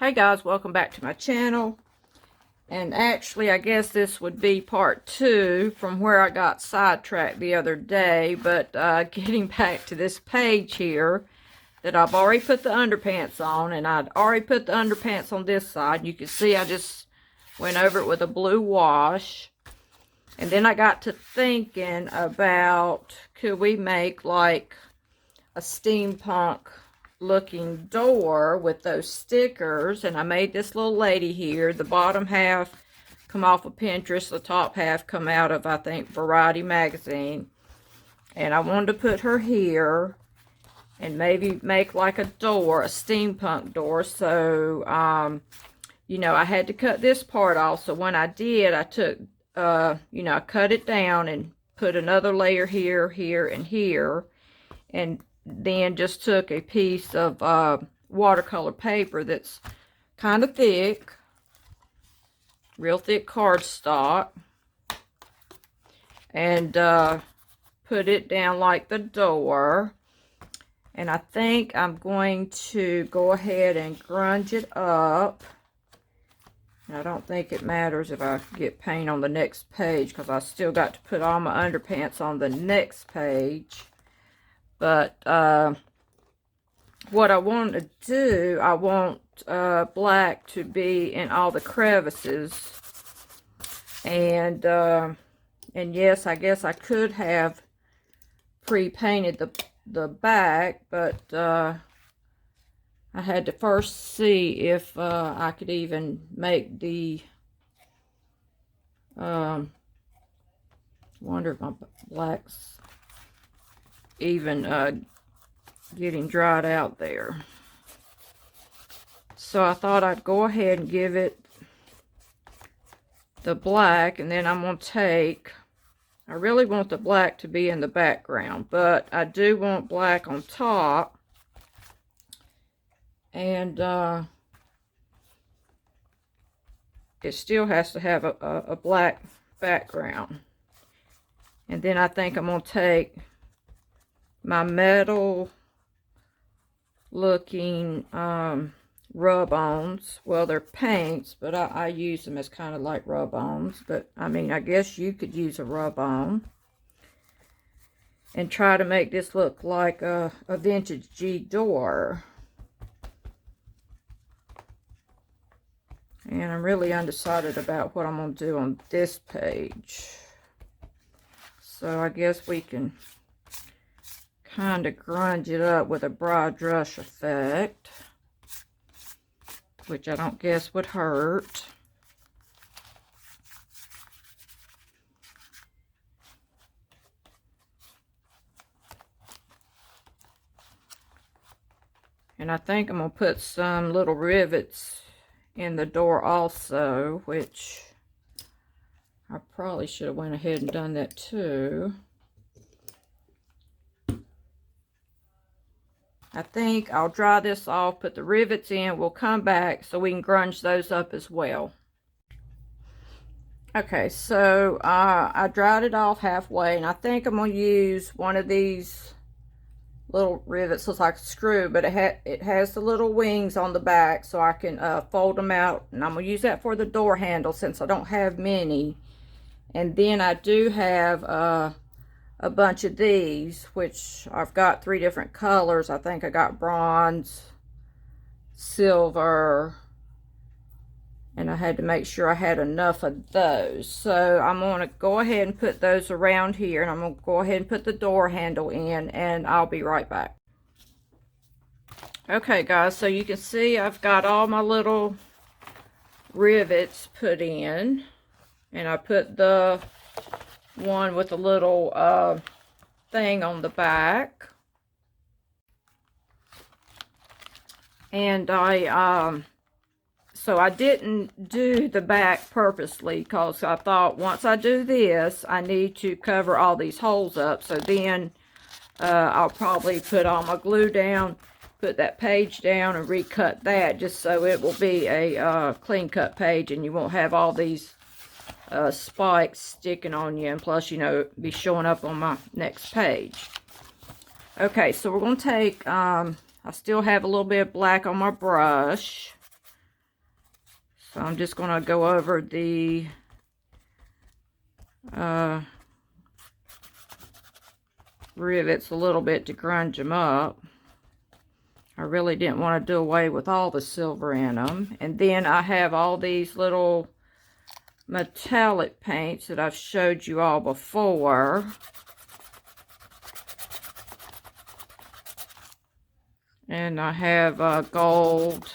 Hey guys, welcome back to my channel. And actually, I guess this would be part 2 from where I got sidetracked the other day. But getting back to this page here that I've already put the underpants on. And I'd already put the underpants on this side. You can see I just went over it with a blue wash. And then I got to thinking about, could we make like a steampunk looking door with those stickers. And I made this little lady here. The bottom half come off of Pinterest, the top half come out of, I think, Variety magazine. And I wanted to put her here and maybe make like a door, a steampunk door. So you know, I had to cut this part off. So when I did, I took you know, I cut it down and put another layer here, here, and here, and then just took a piece of watercolor paper that's kind of thick, real thick cardstock, and put it down like the door. And I think I'm going to go ahead and grunge it up. And I don't think it matters if I get paint on the next page, because I still got to put all my underpants on the next page. But what I want to do, I want black to be in all the crevices. And yes, I guess I could have pre-painted the back, but I had to first see if I could even make the, wonder if my black's even getting dried out there. So I thought I'd go ahead and give it the black, and then I'm going to take, I really want the black to be in the background, but I do want black on top, and it still has to have a black background. And then I think I'm going to take my metal looking rub-ons. Well, they're paints, but I use them as kind of like rub-ons. But I mean, I guess you could use a rub-on and try to make this look like a vintage G door. And I'm really undecided about what I'm going to do on this page. So I guess we can kind of grunge it up with a broad brush effect, which I don't guess would hurt. And I think I'm going to put some little rivets in the door also, which I probably should have went ahead and done that too. I think I'll dry this off, put the rivets in, we'll come back so we can grunge those up as well. Okay, so I dried it off halfway, and I think I'm going to use one of these little rivets. Looks like a screw, but it has the little wings on the back, so I can fold them out, and I'm going to use that for the door handle since I don't have many. And then I do have a bunch of these, which I've got 3 different colors. I think I got bronze, silver, and I had to make sure I had enough of those. So I'm going to go ahead and put those around here, and I'm going to go ahead and put the door handle in, and I'll be right back. Okay guys, so you can see I've got all my little rivets put in, and I put the one with a little thing on the back, and so I didn't do the back purposely, because I thought once I do this I need to cover all these holes up. So then I'll probably put all my glue down, put that page down, and recut that, just so it will be a clean cut page and you won't have all these spikes sticking on you, and plus, you know, be showing up on my next page. Okay, so we're going to take I still have a little bit of black on my brush, So I'm just going to go over the rivets a little bit to grunge them up. I really didn't want to do away with all the silver in them. And then I have all these little metallic paints that I've showed you all before. And I have gold,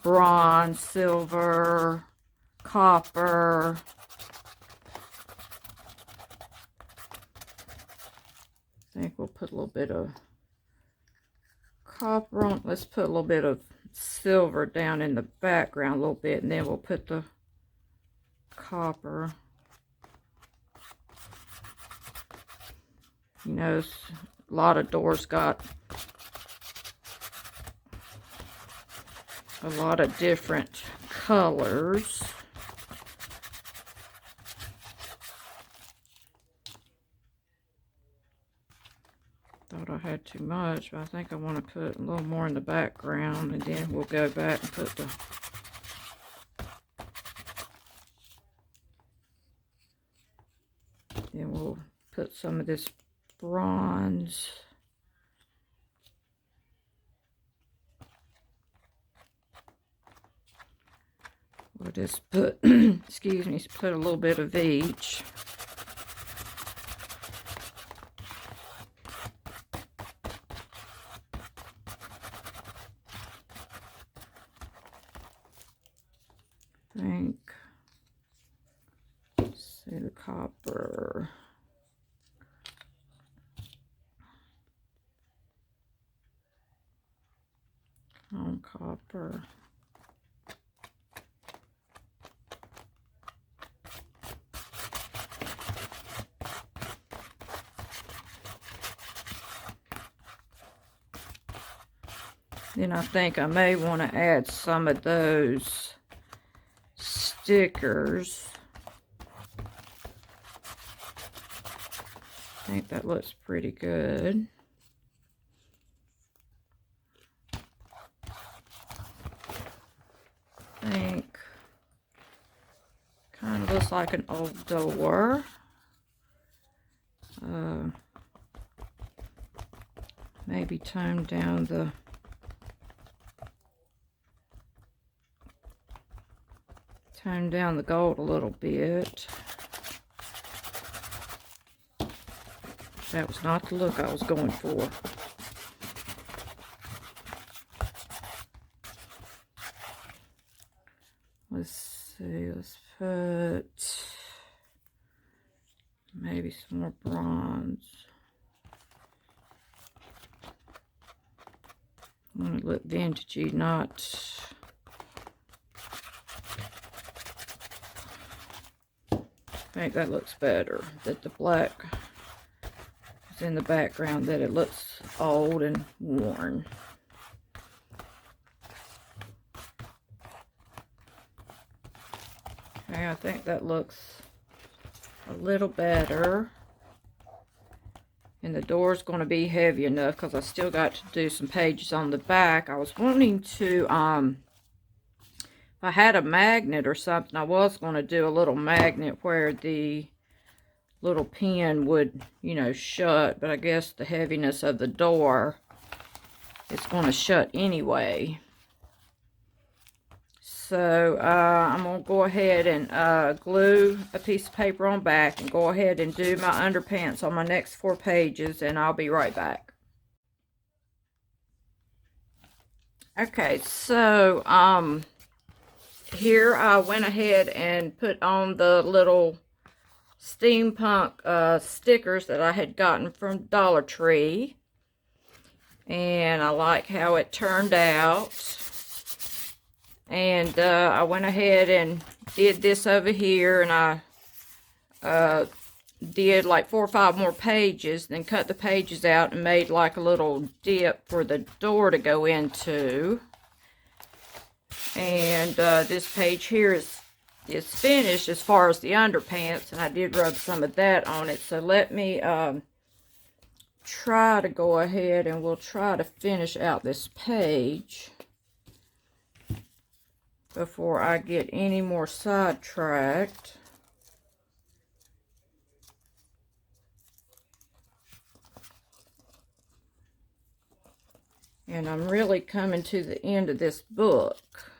bronze, silver, copper. I think we'll put a little bit of copper on. Let's put a little bit of silver down in the background a little bit, and then we'll put the copper. You know, a lot of doors got a lot of different colors. Thought I had too much, but I think I want to put a little more in the background, and then we'll go back and put the then we'll put some of this bronze. We'll just put excuse me, put a little bit of each. See the copper. On copper. Then I think I may want to add some of those stickers. I think that looks pretty good. I think kind of looks like an old door. Maybe tone down the gold a little bit. That was not the look I was going for. Let's see, let's put maybe some more bronze. I want to look vintagey, not... I think that looks better, that the black is in the background, that it looks old and worn. Okay, I think that looks a little better. And the door's going to be heavy enough because I still got to do some pages on the back. I was wanting to, if I had a magnet or something, I was going to do a little magnet where the little pin would, you know, shut. But I guess the heaviness of the door, it's going to shut anyway. So I'm going to go ahead and glue a piece of paper on back and go ahead and do my underpants on my next 4 pages, and I'll be right back. Okay, so here I went ahead and put on the little steampunk stickers that I had gotten from Dollar Tree, and I like how it turned out. And I went ahead and did this over here, and I did like 4 or 5 more pages, then cut the pages out and made like a little dip for the door to go into. And this page here is finished as far as the underpants, and I did rub some of that on it. So let me try to go ahead and we'll try to finish out this page. before I get any more sidetracked. And I'm really coming to the end of this book.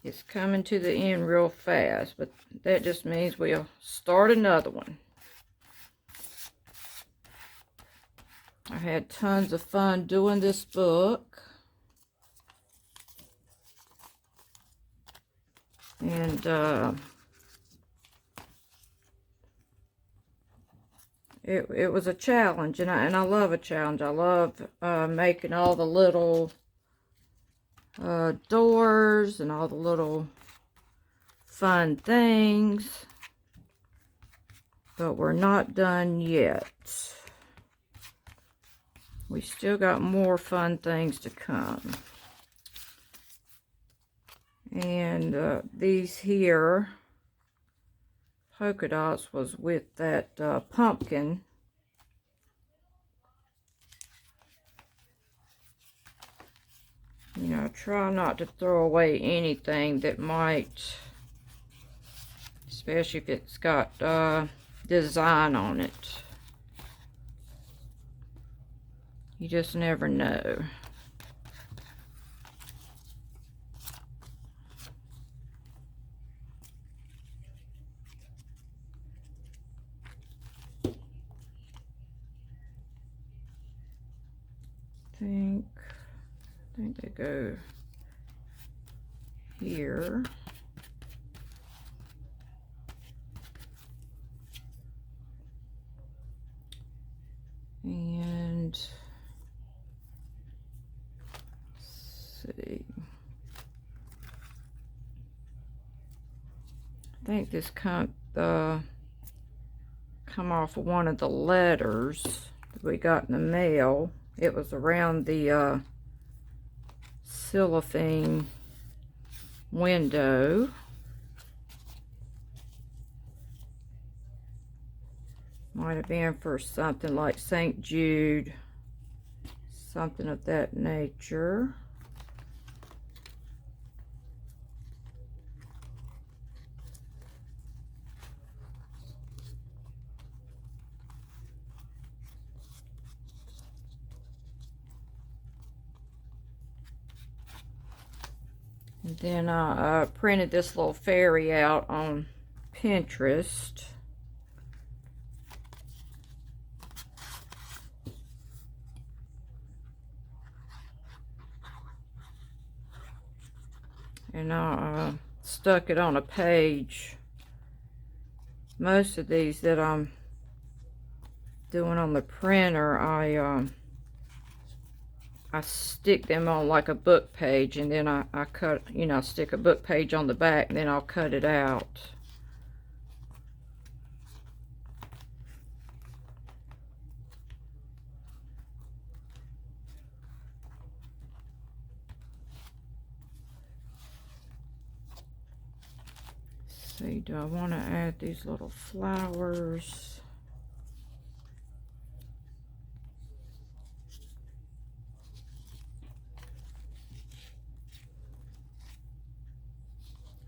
It's coming to the end real fast, but that just means we'll start another one. I had tons of fun doing this book. And it was a challenge, and I love a challenge. I love making all the little doors and all the little fun things. But we're not done yet. We still got more fun things to come. And these here polka dots was with that pumpkin. You know, try not to throw away anything that might, especially if it's got design on it. You just never know. I think they go here. And let's see. I think this come off of one of the letters that we got in the mail. It was around the cellophane window. Might have been for something like St. Jude, something of that nature. And then I printed this little fairy out on Pinterest. And I stuck it on a page. Most of these that I'm doing on the printer, I stick them on like a book page, and then I cut, you know, stick a book page on the back, and then I'll cut it out. Let's see, do I want to add these little flowers?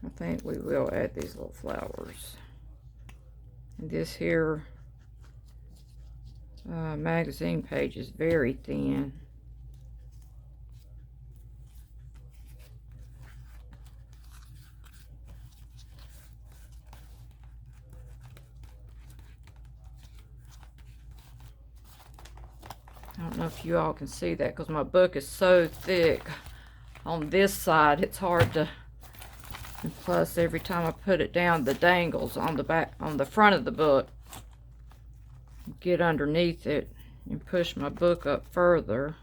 I think we will add these little flowers. And this here magazine page is very thin. I don't know if you all can see that because my book is so thick on this side, it's hard to. And plus, every time I put it down, the dangles on the back, on the front of the book, get underneath it and push my book up further.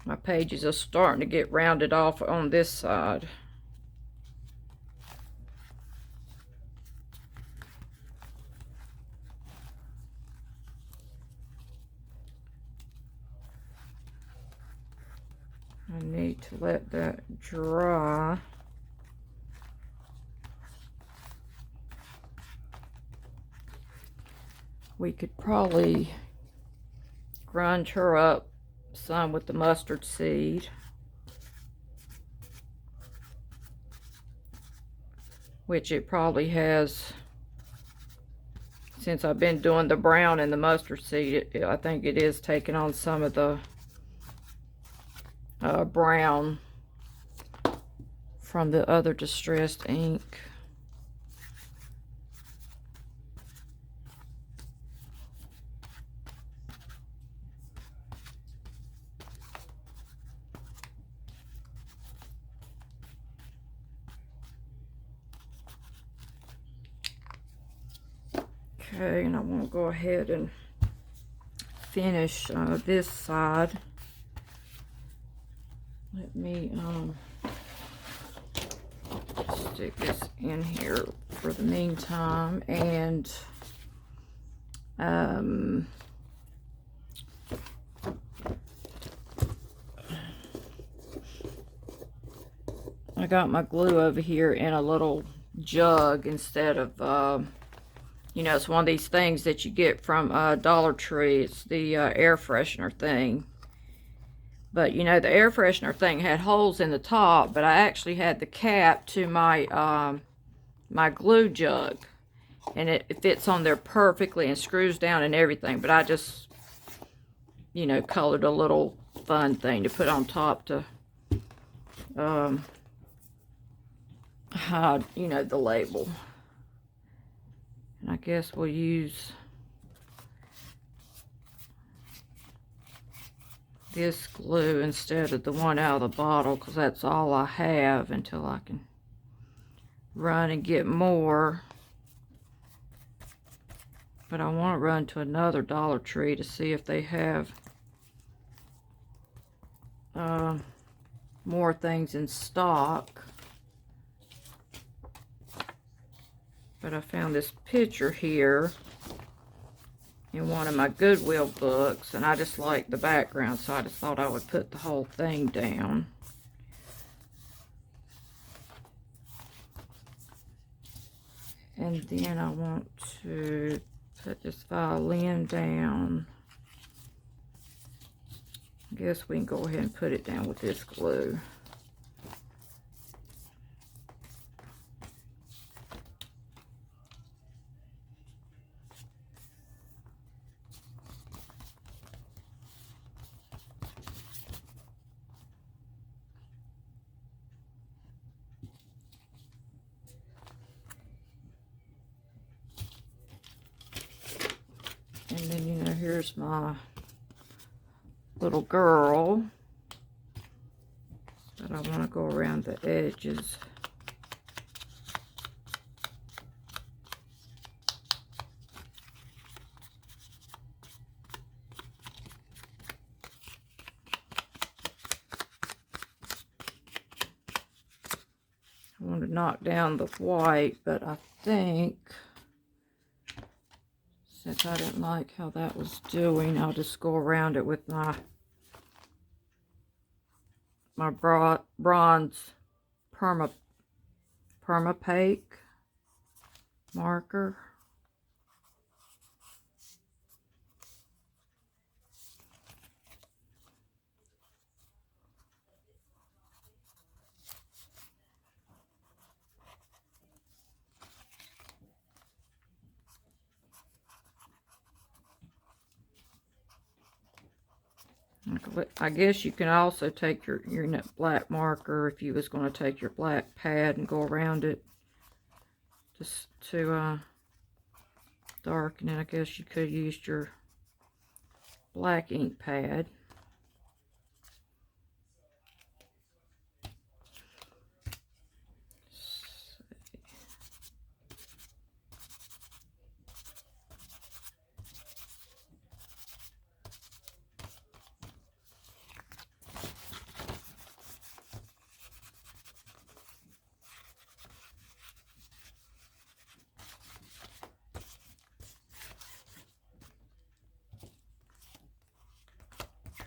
My pages are starting to get rounded off on this side. I need to let that dry. We could probably grunge her up some with the mustard seed. which it probably has, since I've been doing the brown and the mustard seed. I think it is taking on some of the brown from the other distressed ink. Okay, and I want to go ahead and finish this side. Let me stick this in here for the meantime, and I got my glue over here in a little jug instead of you know, it's one of these things that you get from Dollar Tree. It's the air freshener thing. But, you know, the air freshener thing had holes in the top, but I actually had the cap to my my glue jug. And it fits on there perfectly and screws down and everything. But I just, you know, colored a little fun thing to put on top to hide, you know, the label. And I guess we'll use this glue instead of the one out of the bottle, because that's all I have until I can run and get more. But I want to run to another Dollar Tree to see if they have more things in stock. But I found this picture here in one of my Goodwill books, and I just like the background, so I just thought I would put the whole thing down. And then I want to put this violin down. I guess we can go ahead and put it down with this glue. And then, you know, here's my little girl. But I want to go around the edges. I want to knock down the white, but I think, since I didn't like how that was doing, I'll just go around it with my bronze permapaque marker. I guess you can also take your black marker if you was going to take your black pad and go around it just to darken it. I guess you could have used your black ink pad.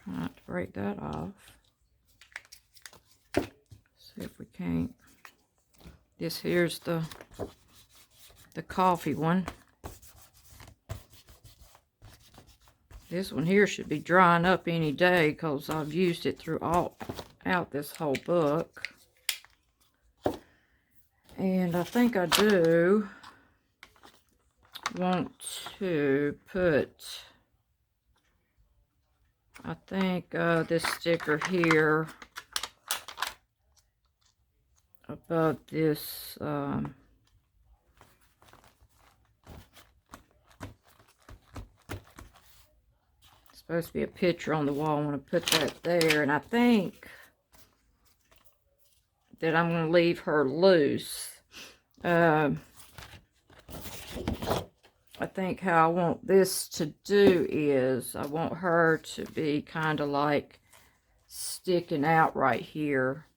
Try not to break that off. See if we can't. This here's the coffee one. This one here should be drying up any day because I've used it throughout this whole book. And I think I do want to put, I think this sticker here above this supposed to be a picture on the wall. I want to put that there, and I think that I'm going to leave her loose. I think how I want this to do is I want her to be kind of like sticking out right here,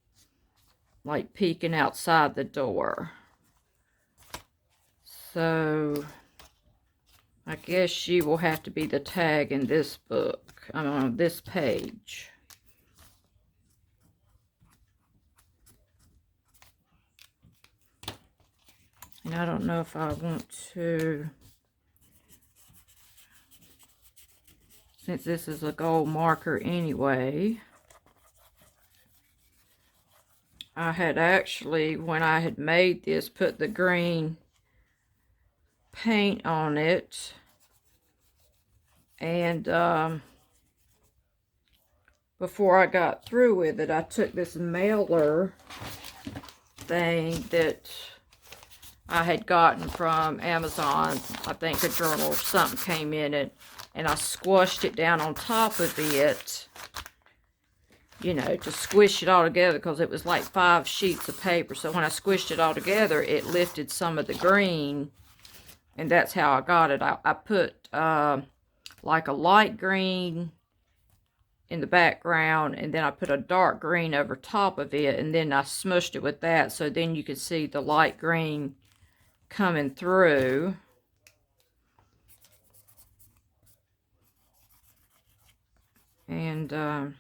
like peeking outside the door. So I guess she will have to be the tag in this book, on this page. And I don't know if I want to, since this is a gold marker anyway. I had actually, when I had made this, put the green paint on it. And before I got through with it, I took this mailer thing that I had gotten from Amazon. I think a journal or something came in it, and I squashed it down on top of it, you know, to squish it all together, because it was like 5 sheets of paper. So when I squished it all together, it lifted some of the green, and that's how I got it. I put like a light green in the background, and then I put a dark green over top of it, and then I smushed it with that, so then you could see the light green coming through. And kind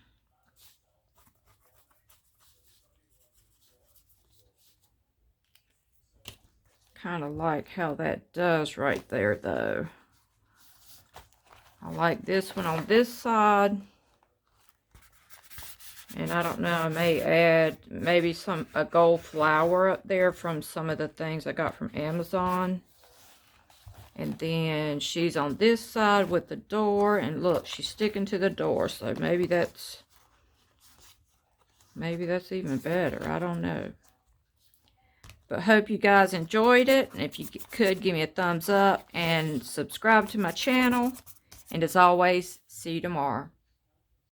of like how that does right there, though. I like this one on this side. And I don't know, I may add maybe a gold flower up there from some of the things I got from Amazon. And then she's on this side with the door, and look, she's sticking to the door, so maybe that's even better. I don't know. But hope you guys enjoyed it, and if you could, give me a thumbs up and subscribe to my channel. And as always, see you tomorrow.